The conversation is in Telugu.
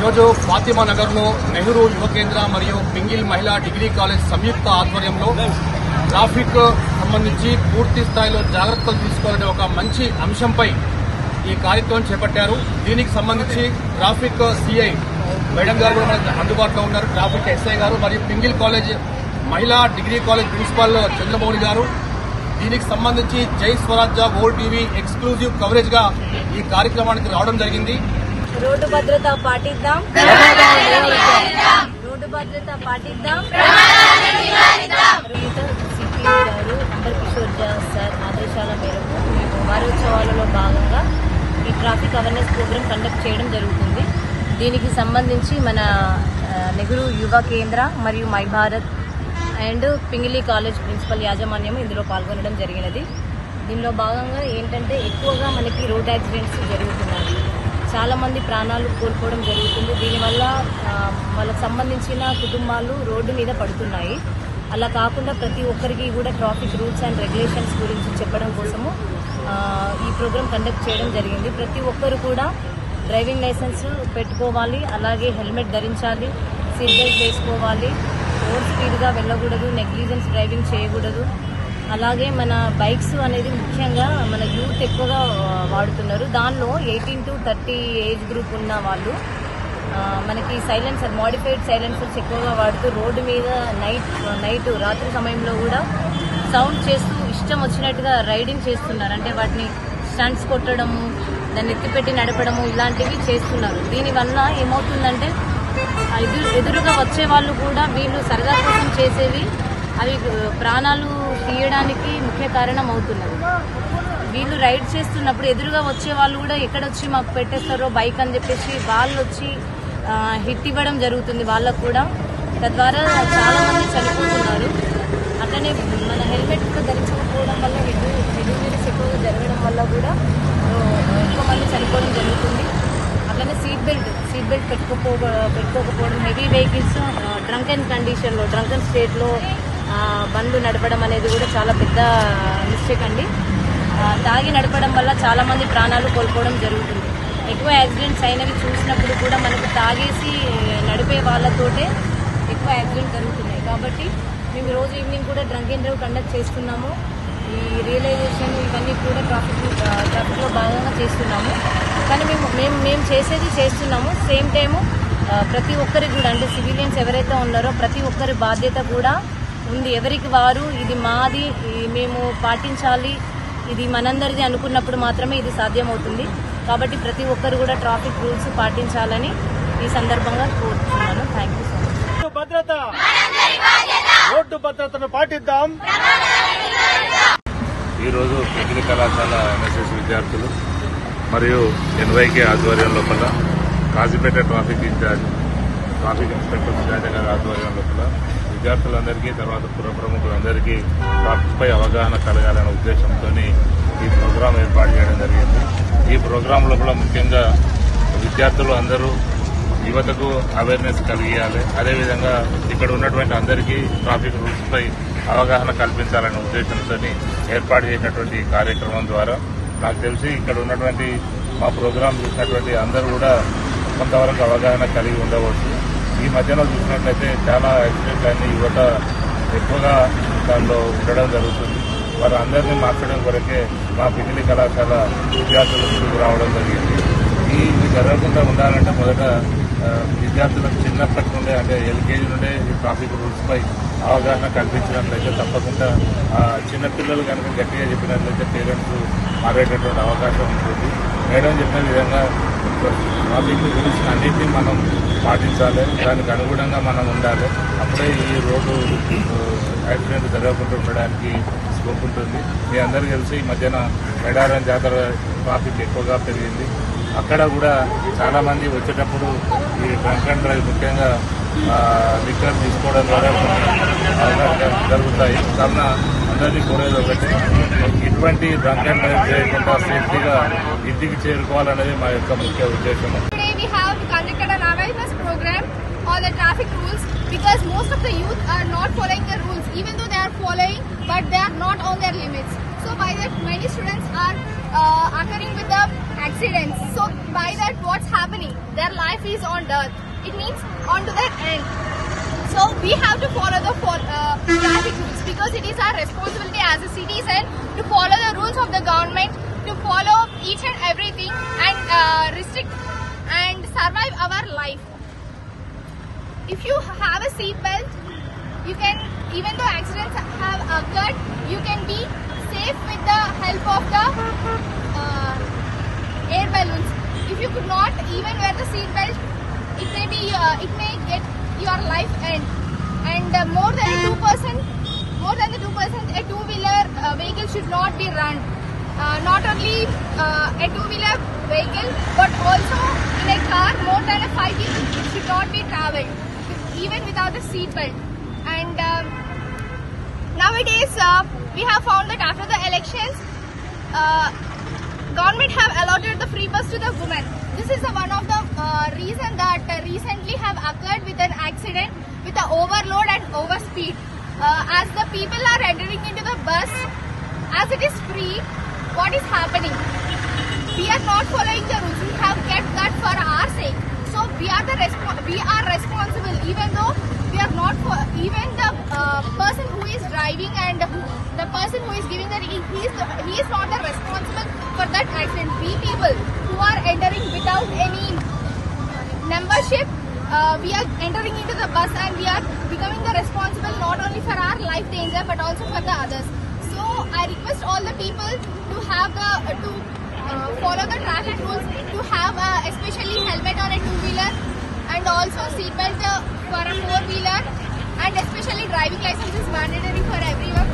ఈరోజు ఫాతిమా నగర్లో నెహ్రూ యువ కేంద్ర మరియు పింగిల్ మహిళా డిగ్రీ కాలేజ్ సంయుక్త ఆధ్వర్యంలో ట్రాఫిక్ సంబంధించి పూర్తి స్థాయిలో జాగ్రత్తలు తీసుకోవాలనే ఒక మంచి అంశంపై ఈ కార్యక్రమం చేపట్టారు. దీనికి సంబంధించి ట్రాఫిక్ సిఐ మేడం గారు కూడా మనకు అందుబాటులో ఉన్నారు, ట్రాఫిక్ ఎస్ఐ గారు మరియు పింగిల్ కాలేజ్ మహిళా డిగ్రీ కాలేజ్ ప్రిన్సిపాల్ చంద్రమౌళి గారు. దీనికి సంబంధించి జై స్వరాజ్య వరల్డ్ టీవీ ఎక్స్క్లూజివ్ కవరేజ్ గా ఈ కార్యక్రమానికి రావడం జరిగింది. రోడ్డు భద్రత పాటిద్దాం, రోడ్డు భద్రత పాటిద్దాం. సిపి గారు అంబర్ కిషోర్ సార్ ఆదేశాల మేరకు మేము వారోత్సవాలలో భాగంగా ఈ ట్రాఫిక్ అవేర్నెస్ ప్రోగ్రామ్ కండక్ట్ చేయడం జరుగుతుంది. దీనికి సంబంధించి మన నెహ్రూ యువ కేంద్ర మరియు my Bharat and Pingili college principal యాజమాన్యం ఇందులో పాల్గొనడం జరిగినది. దీనిలో భాగంగా ఏంటంటే ఎక్కువగా మనకి రోడ్ యాక్సిడెంట్స్ జరుగుతున్నాయి, చాలామంది ప్రాణాలు కోల్పోవడం జరుగుతుంది. దీనివల్ల వాళ్ళకు సంబంధించిన కుటుంబాలు రోడ్డు మీద పడుతున్నాయి. అలా కాకుండా ప్రతి ఒక్కరికి కూడా ట్రాఫిక్ రూల్స్ అండ్ రెగ్యులేషన్స్ గురించి చెప్పడం కోసము ఈ ప్రోగ్రామ్ కండక్ట్ చేయడం జరిగింది. ప్రతి ఒక్కరు కూడా డ్రైవింగ్ లైసెన్స్ పెట్టుకోవాలి, అలాగే హెల్మెట్ ధరించాలి, సీట్ బెల్ట్ వేసుకోవాలి, ఓవర్ స్పీడ్గా వెళ్ళకూడదు, నెగ్లిజెన్స్ డ్రైవింగ్ చేయకూడదు. అలాగే మన బైక్స్ అనేది ముఖ్యంగా మన యూత్ ఎక్కువగా వాడుతున్నారు. దానిలో 18 to 30 ఏజ్ గ్రూప్ ఉన్న వాళ్ళు మనకి సైలెన్సర్, మోడిఫైడ్ సైలెన్సర్స్ ఎక్కువగా వాడుతూ రోడ్డు మీద నైట్ రాత్రి సమయంలో కూడా సౌండ్ చేస్తూ ఇష్టం వచ్చినట్టుగా రైడింగ్ చేస్తున్నారు. అంటే వాటిని స్టంట్స్ కొట్టడము, దాన్ని ఎత్తిపెట్టి నడపడము ఇలాంటివి చేస్తున్నారు. దీనివల్ల ఏమవుతుందంటే ఎదురుగా వచ్చే వాళ్ళు కూడా వీళ్ళు సరదా కోసం చేసేవి అవి ప్రాణాలు తీయడానికి ముఖ్య కారణం అవుతున్నది. వీళ్ళు రైడ్ చేస్తున్నప్పుడు ఎదురుగా వచ్చే వాళ్ళు కూడా ఎక్కడొచ్చి మాకు పెట్టేస్తారో బైక్ అని చెప్పేసి వాళ్ళు వచ్చి హిట్ ఇవ్వడం జరుగుతుంది వాళ్ళకు కూడా. తద్వారా చాలా మంది చనిపోతున్నారు. అట్లనే మన హెల్మెట్ కూడా ధరించకపోవడం వల్ల హెడ్ ఇంజరీస్ ఎక్కువగా జరగడం వల్ల కూడా ఎక్కువ మంది చనిపోవడం జరుగుతుంది. అట్లనే సీట్ బెల్ట్ పెట్టుకోకపోవడం, హెవీ వెహికల్స్ డ్రంక్ అండ్ కండిషన్లో, డ్రంక్ అండ్ స్టేట్లో బండ్లు నడపడం అనేది కూడా చాలా పెద్ద మిస్టేక్ అండి. తాగి నడపడం వల్ల చాలామంది ప్రాణాలు కోల్పోవడం జరుగుతుంది. ఎక్కువ యాక్సిడెంట్స్ అయినవి చూసినప్పుడు కూడా మనకు తాగేసి నడిపే వాళ్ళతోటే ఎక్కువ యాక్సిడెంట్ జరుగుతున్నాయి. కాబట్టి మేము రోజు ఈవినింగ్ కూడా డ్రంక్ అండ్ డ్రైవ్ కండక్ట్ చేస్తున్నాము. ఈ రియలైజేషన్ ఇవన్నీ కూడా ట్రాఫిక్లో భాగంగా చేస్తున్నాము. కానీ మేము చేసేది చేస్తున్నాము. సేమ్ టైము ప్రతి ఒక్కరికి కూడా, అంటే సివిలియన్స్ ఎవరైతే ఉన్నారో ప్రతి ఒక్కరి బాధ్యత కూడా ఉంది. ఎవరికి వారు ఇది మాది, మేము పాటించాలి, ఇది మనందరిది అనుకున్నప్పుడు మాత్రమే ఇది సాధ్యమవుతుంది. కాబట్టి ప్రతి ఒక్కరు కూడా ట్రాఫిక్ రూల్స్ పాటించాలని ఈ సందర్భంగా కోరుతున్నాను. Thank you so much. భద్రత, రోడ్డు భద్రతను పాటిద్దాం. ఈరోజు డిగ్రీ కళాశాల ఎన్ఎస్ఎస్ విద్యార్థులు మరియు ఎన్వైకే ఆధ్వర్యం లోపల కాజీపేట ట్రాఫిక్ ఇన్స్పెక్టర్ సుజాత గారి ఆధ్వర్యం లోపల విద్యార్థులందరికీ, తర్వాత పుర ప్రముఖులందరికీ ట్రాఫిక్ పై అవగాహన కలగాలనే ఉద్దేశంతో ఈ ప్రోగ్రాం ఏర్పాటు చేయడం జరిగింది. ఈ ప్రోగ్రాం లోపల ముఖ్యంగా విద్యార్థులు అందరూ యువతకు అవేర్నెస్ కలిగియాలి, అదేవిధంగా ఇక్కడ ఉన్నటువంటి అందరికీ ట్రాఫిక్ రూల్స్ పై అవగాహన కల్పించాలనే ఉద్దేశంతో ఏర్పాటు చేసినటువంటి కార్యక్రమం ద్వారా నాకు తెలిసి ఇక్కడ ఉన్నటువంటి మా ప్రోగ్రాం చూసినటువంటి అందరూ కూడా కొంతవరకు అవగాహన కలిగి ఉండవచ్చు. ఈ మధ్యలో చూసినట్లయితే చాలా యాక్సిడెంట్లు అన్ని యువత ఎక్కువగా దానిలో ఉండడం జరుగుతుంది. వారు అందరినీ మార్చడం కొరకే మా పింగిలి కళాశాల విద్యార్థులు ముందుకు రావడం జరిగింది. ఇది జరగకుండా ఉండాలంటే మొదట విద్యార్థులకు చిన్నప్పటి నుండే, అంటే ఎల్కేజీ నుండే ఈ ట్రాఫిక్ రూల్స్ పై అవగాహన కల్పించినట్లయితే తప్పకుండా చిన్నపిల్లలు కనుక గట్టిగా చెప్పినట్లయితే పేరెంట్స్ మారేటటువంటి అవకాశం ఉంటుంది. మేడం చెప్పిన విధంగా ట్రాఫిక్ రూల్స్ అన్నింటినీ మనం పాటించాలి, దానికి అనుగుణంగా మనం ఉండాలి. అప్పుడే ఈ రోడ్డు యాక్సిడెంట్ జరగకుండా ఉండడానికి స్కోప్ ఉంటుంది. మీ అందరికీ తెలిసి ఈ మధ్యన మేడారం జాతర ట్రాఫిక్ ఎక్కువగా పెరిగింది. అక్కడ కూడా చాలామంది వచ్చేటప్పుడు ఈ డ్రంక్ అండ్ డ్రైవ్, ముఖ్యంగా లిక్కర్ తీసుకోవడం ద్వారా జరుగుతాయి. కావున అందరినీ కోరేది ఒకటి, ఇటువంటి డ్రంక్ అండ్ డ్రైవ్ చేయకుండా సేఫ్టీగా ఇంటికి చేరుకోవాలనేది మా యొక్క ముఖ్య ఉద్దేశం. on the traffic rules, because most of the youth are not following the rules, even though they are following, but they are not on their limits. So by that, many students are occurring with the accidents. So by that, what's happening? Their life is on death. It means on to their end. So we have to follow the traffic rules because it is our responsibility as a citizen to follow the rules of the government, to follow each and everything and restrict and survive our life. If you have a seat belt, you can, even though accidents have occurred, you can be safe with the help of the air balloons. If you could not even wear the seat belt, it may get your life end. And more than the 2%, a two-wheeler vehicle should not be run. Not only a two-wheeler vehicle, but also in a car, more than a 5 years, it should not be travelled, even without a seat belt. And nowadays, we have found that after the elections, government have allotted the free bus to the women. This is one of the reason that recently have occurred with an accident with the overload and overspeed. As the people are entering into the bus, as it is free, what is happening? We are not following the rules. We have kept that for our sake. So we are responsible, even though we are not. Even the person who is driving and the person who is giving the he is not the responsible for that accident. We people who are entering without any membership, we are entering into the bus and we are becoming the responsible not only for our life danger but also for the others. So I request all the people to have follow the traffic rules, to have especially helmet on a two-wheeler and also seatbelt for a four-wheeler, and especially driving license is mandatory for everyone.